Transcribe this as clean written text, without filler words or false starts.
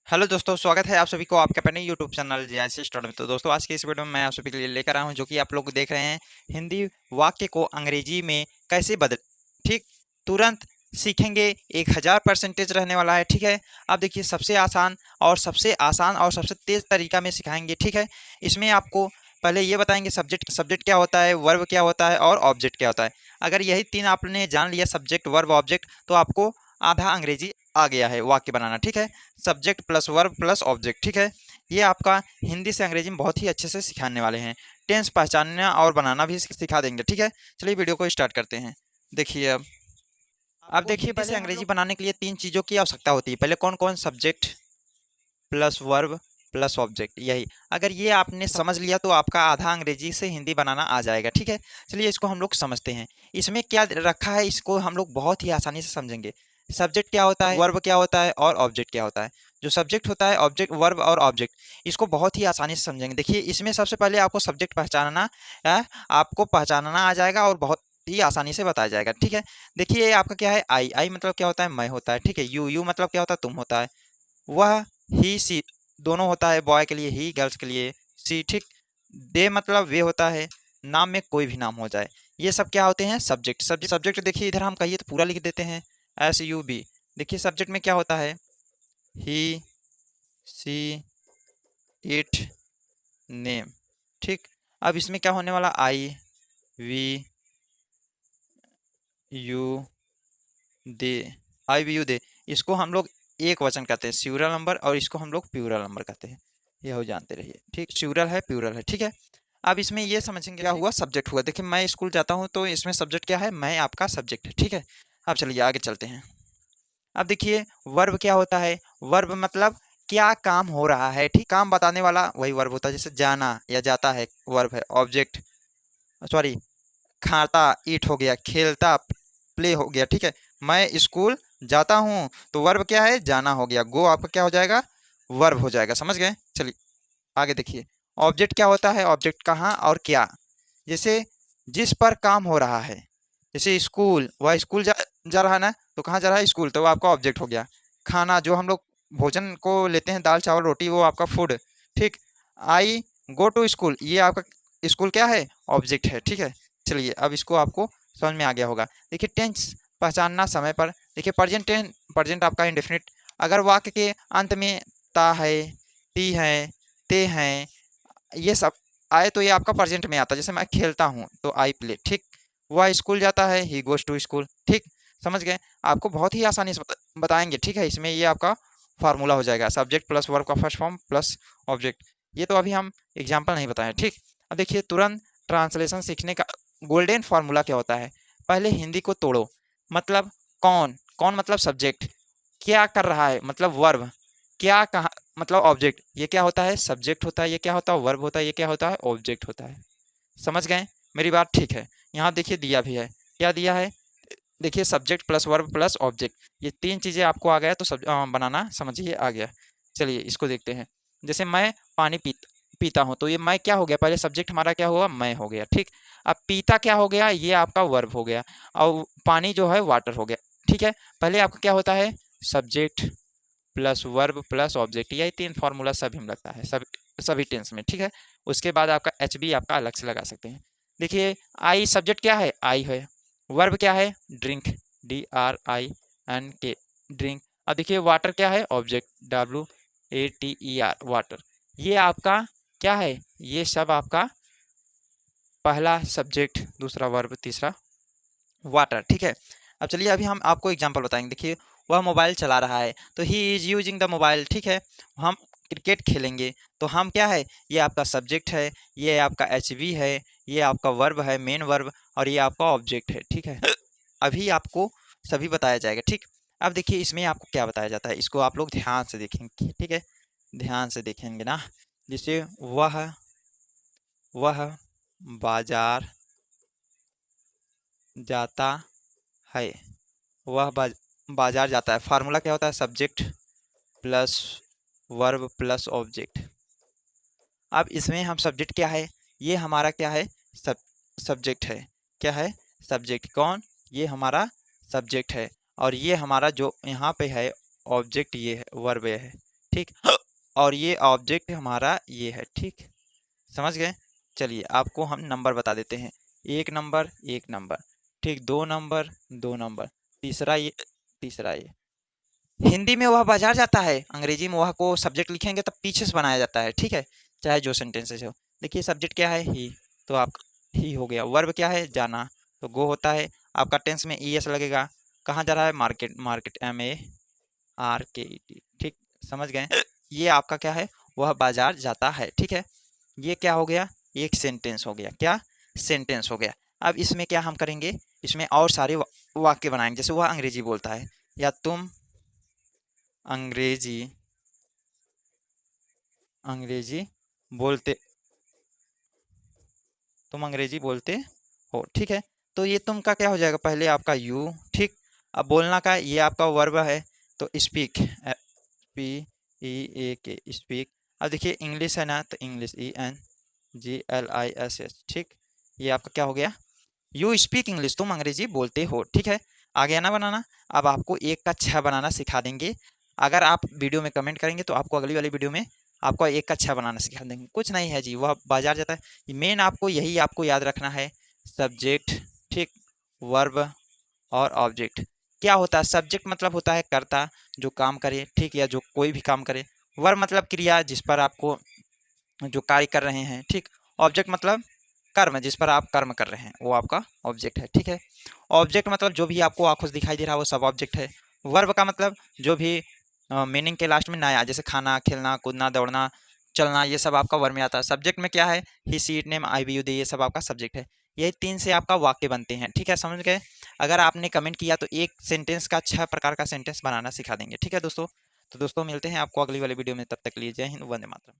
Hello दोस्तों, स्वागत है आप सभी को आपके अपने यूट्यूब चैनल जेआईसी स्टडी में। तो दोस्तों, आज की इस वीडियो में मैं आप सभी के लिए लेकर आया हूं, जो कि आप लोग देख रहे हैं हिंदी वाक्य को अंग्रेजी में कैसे बदल। ठीक, तुरंत सीखेंगे। 1000% रहने वाला है। ठीक है, अब देखिए, सबसे आसान और सबसे तेज तरीका में सिखाएंगे। ठीक है, इसमें आपको पहले ये बताएंगे सब्जेक्ट सब्जेक्ट क्या होता है, वर्ब क्या होता है और ऑब्जेक्ट क्या होता है। अगर यही तीन आपने जान लिया, सब्जेक्ट वर्ब ऑब्जेक्ट, तो आपको आधा अंग्रेजी आ गया है वाक्य बनाना। ठीक है, subject plus verb plus object. ठीक है, ये आपका हिंदी से अंग्रेजी में बहुत ही अच्छे से सिखाने वाले हैं। टेंस पहचानना और बनाना भी सिखा देंगे। ठीक है, चलिए वीडियो को स्टार्ट करते हैं। देखिए, अब आपको देखिए, हिंदी पहले से अंग्रेजी हम लोग बनाने के लिए तीन चीज़ों की आवश्यकता होती है। पहले कौन कौन? Subject plus verb plus object. यही अगर ये आपने समझ लिया तो आपका आधा अंग्रेजी से हिंदी बनाना आ जाएगा। ठीक है, चलिए इसको हम लोग समझते हैं। इसमें क्या रखा है, इसको हम लोग बहुत ही आसानी से समझेंगे। सब्जेक्ट क्या होता है, वर्ब क्या होता है और ऑब्जेक्ट क्या होता है। जो सब्जेक्ट होता है, ऑब्जेक्ट, वर्ब और ऑब्जेक्ट, इसको बहुत ही आसानी से समझेंगे। देखिए, इसमें सबसे पहले आपको सब्जेक्ट पहचानना है, आपको पहचानना आ जाएगा और बहुत ही आसानी से बताया जाएगा। ठीक है, देखिए, ये आपका क्या है, आई। आई मतलब क्या होता है, मैं होता है। ठीक है, यू। यू मतलब क्या होता है, तुम होता है। वह, ही, सी दोनों होता है, बॉय के लिए ही, गर्ल्स के लिए सी। ठीक, दे मतलब वे होता है, नाम में कोई भी नाम हो जाए। ये सब क्या होते हैं, सब्जेक्ट। सब्जेक्ट देखिए, इधर हम कहिए तो पूरा लिख देते हैं, एस यू बी। देखिए, सब्जेक्ट में क्या होता है, ही, सी, इट, नेम। ठीक, अब इसमें क्या होने वाला, I, we, you, they. I we you they, इसको हम लोग एक वचन कहते हैं, सिंगुलर नंबर, और इसको हम लोग प्लूरल नंबर कहते हैं। ये हो जानते रहिए। ठीक, सिंगुलर है, प्लूरल है। ठीक है, अब इसमें ये समझेंगे क्या हुआ, सब्जेक्ट हुआ। देखिए, मैं स्कूल जाता हूँ तो इसमें सब्जेक्ट क्या है, मैं आपका सब्जेक्ट है। ठीक है, अब चलिए आगे चलते हैं। अब देखिए, वर्ब क्या होता है। वर्ब मतलब क्या काम हो रहा है। ठीक, काम बताने वाला वही वर्ब होता है। जैसे जाना या जाता है, वर्ब है। ऑब्जेक्ट, सॉरी, खाता, ईट हो गया। खेलता, प्ले हो गया। ठीक है, मैं स्कूल जाता हूँ तो वर्ब क्या है, जाना हो गया। गो आपका क्या हो जाएगा, वर्ब हो जाएगा। समझ गए? चलिए आगे देखिए, ऑब्जेक्ट क्या होता है। ऑब्जेक्ट कहाँ और क्या, जैसे जिस पर काम हो रहा है। जैसे स्कूल, वह स्कूल जा रहा है ना, तो कहाँ जा रहा है, स्कूल, तो वो आपका ऑब्जेक्ट हो गया। खाना, जो हम लोग भोजन को लेते हैं, दाल चावल रोटी, वो आपका फूड। ठीक, आई गो टू स्कूल, ये आपका स्कूल क्या है, ऑब्जेक्ट है। ठीक है, चलिए अब इसको आपको समझ में आ गया होगा। देखिए, टेंस पहचानना समय पर। देखिए, प्रेजेंट टेंस, प्रेजेंट आपका इंडेफिनिट। अगर वाक्य के अंत में ता है, ती है, ते हैं, ये सब आए तो ये आपका प्रेजेंट में आता है। जैसे मैं खेलता हूँ तो आई प्ले। ठीक, वह स्कूल जाता है, ही गोज टू स्कूल। ठीक, समझ गए? आपको बहुत ही आसानी से बताएंगे। ठीक है, इसमें ये आपका फार्मूला हो जाएगा, सब्जेक्ट प्लस वर्ब का फर्स्ट फॉर्म प्लस ऑब्जेक्ट। ये तो अभी हम एग्जाम्पल नहीं बताएं। ठीक, अब देखिए, तुरंत ट्रांसलेशन सीखने का गोल्डन फार्मूला क्या होता है। पहले हिंदी को तोड़ो। मतलब कौन, कौन मतलब सब्जेक्ट, क्या कर रहा है मतलब वर्ब, क्या कहा मतलब ऑब्जेक्ट। ये क्या होता है, सब्जेक्ट होता है। ये क्या होता है, वर्ब होता है। ये क्या होता है, ऑब्जेक्ट होता है। समझ गए मेरी बात? ठीक है, यहाँ देखिए दिया भी है, क्या दिया है, देखिए, subject plus verb plus object. ये तीन चीज़ें आपको आ गया तो बनाना समझिए आ गया। चलिए इसको देखते हैं। जैसे मैं पानी पीता हूँ, तो ये मैं क्या हो गया, पहले सब्जेक्ट हमारा क्या हुआ, मैं हो गया। ठीक, अब पीता क्या हो गया, ये आपका वर्ब हो गया, और पानी जो है वाटर हो गया। ठीक है, पहले आपका क्या होता है, subject plus verb plus object. यही तीन फार्मूला सभी में लगता है, सभी टेंस में। ठीक है, उसके बाद आपका एच बी आपका अलग से लगा सकते हैं। देखिए, आई सब्जेक्ट क्या है, आई है। वर्ब क्या है, ड्रिंक, DRINK, ड्रिंक। अब देखिए, वाटर क्या है, ऑब्जेक्ट, WATER, वाटर। ये आपका क्या है, ये सब आपका पहला सब्जेक्ट, दूसरा वर्ब, तीसरा वाटर। ठीक है, अब चलिए अभी हम आपको एग्जांपल बताएंगे। देखिए, वह मोबाइल चला रहा है तो he is using the mobile. ठीक है, हम क्रिकेट खेलेंगे तो हम क्या है, ये आपका सब्जेक्ट है, ये आपका एच वी है, ये आपका वर्ब है, मेन वर्ब, और ये आपका ऑब्जेक्ट है। ठीक है, अभी आपको सभी बताया जाएगा। ठीक, अब देखिए, इसमें आपको क्या बताया जाता है, इसको आप लोग ध्यान से देखेंगे। ठीक है, ध्यान से देखेंगे ना। जैसे वह बाजार जाता है, वह बाजार जाता है। फार्मूला क्या होता है, subject plus verb plus object. अब इसमें हम सब्जेक्ट क्या है, ये हमारा क्या है, सब सब्जेक्ट है। क्या है, सब्जेक्ट। कौन, ये हमारा सब्जेक्ट है, और ये हमारा जो यहाँ पे है ऑब्जेक्ट, ये है वर्ब, ये है। ठीक। और ये ऑब्जेक्ट हमारा ये है, ठीक, समझ गए। चलिए आपको हम नंबर बता देते हैं, एक नंबर, ठीक, दो नंबर, तीसरा ये, तीसरा ये। हिंदी में वह बाजार जाता है, अंग्रेजी में वह को सब्जेक्ट लिखेंगे तब पीछे से बनाया जाता है, ठीक है, चाहे जो सेंटेंसेस हो। देखिए सब्जेक्ट क्या है, ही, तो आप ही हो गया। वर्ब क्या है, जाना, तो गो होता है। आपका टेंस में ई एस लगेगा। कहाँ जा रहा है, मार्केट, मार्केट MARKET, ठीक, समझ गए। ये आपका क्या है, वह बाजार जाता है, ठीक है। ये क्या हो गया, एक सेंटेंस हो गया, क्या, सेंटेंस हो गया। अब इसमें क्या हम करेंगे, इसमें और सारे वाक्य बनाएंगे। जैसे वह अंग्रेजी बोलता है, या तुम अंग्रेजी अंग्रेजी बोलते तुम अंग्रेजी बोलते हो, ठीक है। तो ये तुम का क्या हो जाएगा, पहले आपका यू, ठीक। अब बोलना का ये आपका वर्ब है, तो स्पीक, SPEAK, स्पीक। अब देखिए इंग्लिश है ना, तो इंग्लिश ENGLISH, ठीक। ये आपका क्या हो गया, यू स्पीक इंग्लिश, तुम अंग्रेजी बोलते हो, ठीक है। आ गया ना बनाना। अब आपको एक का 6 बनाना सिखा देंगे। अगर आप वीडियो में कमेंट करेंगे तो आपको अगली वाली वीडियो में आपको एक का 6 बनाना सिखा देंगे। कुछ नहीं है जी, वह बाजार जाता है। मेन आपको यही आपको याद रखना है, सब्जेक्ट, ठीक, वर्ब और ऑब्जेक्ट। क्या होता है, सब्जेक्ट मतलब होता है कर्ता, जो काम करे, ठीक, या जो कोई भी काम करे। वर्ब मतलब क्रिया, जिस पर आपको जो कार्य कर रहे हैं, ठीक। ऑब्जेक्ट मतलब कर्म, जिस पर आप कर्म कर रहे हैं, वो आपका ऑब्जेक्ट है, ठीक है। ऑब्जेक्ट मतलब जो भी आपको आंखों से दिखाई दे रहा है वो सब ऑब्जेक्ट है। वर्ब का मतलब जो भी मीनिंग के लास्ट में ना आए, जैसे खाना, खेलना, कूदना, दौड़ना, चलना, ये सब आपका वर्ब में आता है। सब्जेक्ट में क्या है, he, she, it, name, I, we, you, they, ये सब आपका सब्जेक्ट है। यही 3 से आपका वाक्य बनते हैं, ठीक है, समझ गए। अगर आपने कमेंट किया तो एक सेंटेंस का 6 प्रकार का सेंटेंस बनाना सिखा देंगे, ठीक है दोस्तों। तो दोस्तों मिलते हैं आपको अगली वाली वीडियो में, तब तक के लिए जय हिंद, वंदे मातरम।